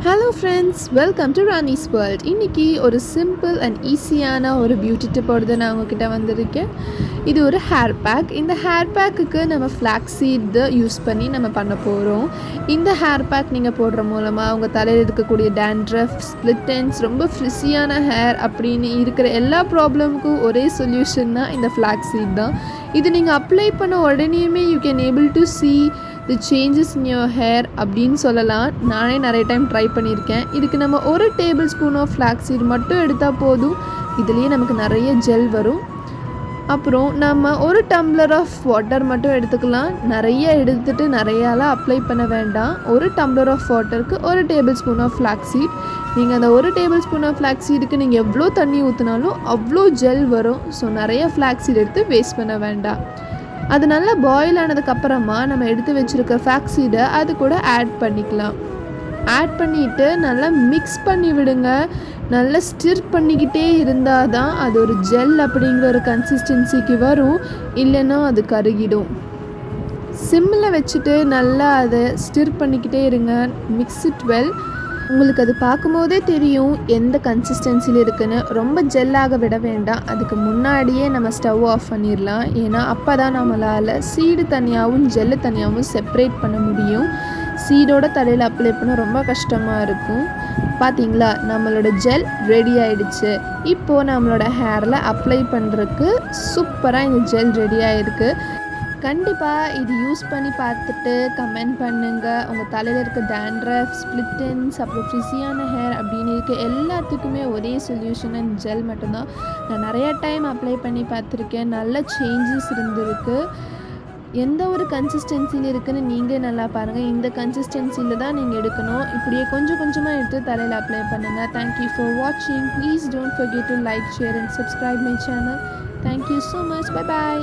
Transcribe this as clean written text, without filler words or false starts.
Hello friends, welcome to Rani's world. இன்றைக்கி ஒரு simple and ஈஸியான ஒரு பியூட்டி டிப்போடு நான் உங்ககிட்ட வந்திருக்கேன். இது ஒரு ஹேர் பேக். இந்த ஹேர் பேக்குக்கு நம்ம ஃப்ளாக்ஸ் சீட் யூஸ் பண்ணி நம்ம பண்ண போகிறோம். இந்த ஹேர் பேக் நீங்கள் போடுற மூலமாக உங்கள் தலையில் இருக்கக்கூடிய டேண்ட்ரஃப், ஸ்ப்ளிட் எண்ட்ஸ், ரொம்ப ஃப்ரிஸியான ஹேர் அப்படின்னு இருக்கிற எல்லா ப்ராப்ளமுக்கும் ஒரே சொல்யூஷன் தான் இந்த ஃப்ளாக்ஸ் சீட் தான். இது நீங்கள் அப்ளை பண்ண உடனேயுமே you can able to see the changes in your hair அப்படின்னு சொல்லலாம். நானே நிறைய டைம் ட்ரை பண்ணியிருக்கேன். இதுக்கு நம்ம ஒரு tablespoon of flax seed மட்டும் எடுத்தால் போதும். இதுலேயே நமக்கு நிறைய ஜெல் வரும். அப்புறம் நம்ம ஒரு டம்ளர் ஆஃப் வாட்டர் மட்டும் எடுத்துக்கலாம். நிறைய எடுத்துகிட்டு நிறையாலாம் அப்ளை பண்ண வேண்டாம். ஒரு டம்ளர் ஆஃப் வாட்டருக்கு ஒரு tablespoon of flax seed. நீங்கள் அந்த ஒரு டேபிள் ஸ்பூன் ஆஃப் ஃப்ளாக்ஸ் சீடுக்கு நீங்கள் எவ்வளோ தண்ணி ஊற்றினாலும் அவ்வளோ ஜெல் வரும். ஸோ நிறைய ஃப்ளாக்ஸ் சீட் எடுத்து வேஸ்ட் பண்ண வேண்டாம். அது நல்லா பாயில் ஆனதுக்கப்புறமா நம்ம எடுத்து வச்சுருக்க ஃப்ளாக்ஸ் சீடை அது கூட ஆட் பண்ணிக்கலாம். ஆட் பண்ணிவிட்டு நல்லா மிக்ஸ் பண்ணி விடுங்க. நல்லா ஸ்டிர் பண்ணிக்கிட்டே இருந்தால் தான் அது ஒரு ஜெல் அப்படிங்கிற ஒரு கன்சிஸ்டன்சிக்கு வரும். இல்லைன்னா அது கருகிடும். சிம்மில் வச்சுட்டு நல்லா அதை ஸ்டிர் பண்ணிக்கிட்டே இருங்க. Mix it well. உங்களுக்கு அது பார்க்கும்போதே தெரியும் எந்த கன்சிஸ்டன்சியில் இருக்குன்னு. ரொம்ப ஜெல்லாக விட வேண்டாம். அதுக்கு முன்னாடியே நம்ம ஸ்டவ் ஆஃப் பண்ணிடலாம். ஏன்னா அப்போ தான் நம்மளால் சீடு தனியாகவும் ஜெல்லு தனியாகவும் செப்பரேட் பண்ண முடியும். சீடோட தலையில் அப்ளை பண்ண ரொம்ப கஷ்டமாக இருக்கும். பார்த்தீங்களா, நம்மளோட ஜெல் ரெடி ஆகிடுச்சு. இப்போது நம்மளோட ஹேரில் அப்ளை பண்ணுறதுக்கு சூப்பராக இந்த ஜெல் ரெடி ஆகிருக்கு. கண்டிப்பாக இது யூஸ் பண்ணி பார்த்துட்டு கமெண்ட் பண்ணுங்கள். உங்கள் தலையில் இருக்க டேண்ட்ரஃப், ஸ்ப்ளிட் எண்ட்ஸ், அப்புறம் ஃப்ரிஸியான ஹேர் அப்படின்னு இருக்க எல்லாத்துக்குமே ஒரே சொல்யூஷன் அண்ட் ஜெல் மட்டும்தான். நான் நிறையா டைம் அப்ளை பண்ணி பார்த்துருக்கேன். நல்ல சேஞ்சஸ் இருந்திருக்கு. எந்த ஒரு கன்சிஸ்டன்சியில் இருக்குதுன்னு நீங்கள் நல்லா பாருங்கள். இந்த கன்சிஸ்டன்சியில் தான் நீங்கள் எடுக்கணும். இப்படியே கொஞ்சம் கொஞ்சமாக எடுத்து தலையில் அப்ளை பண்ணுங்கள். தேங்க்யூ ஃபார் வாட்சிங். Please don't forget to like, share and subscribe my channel. Thank you so much. Bye bye.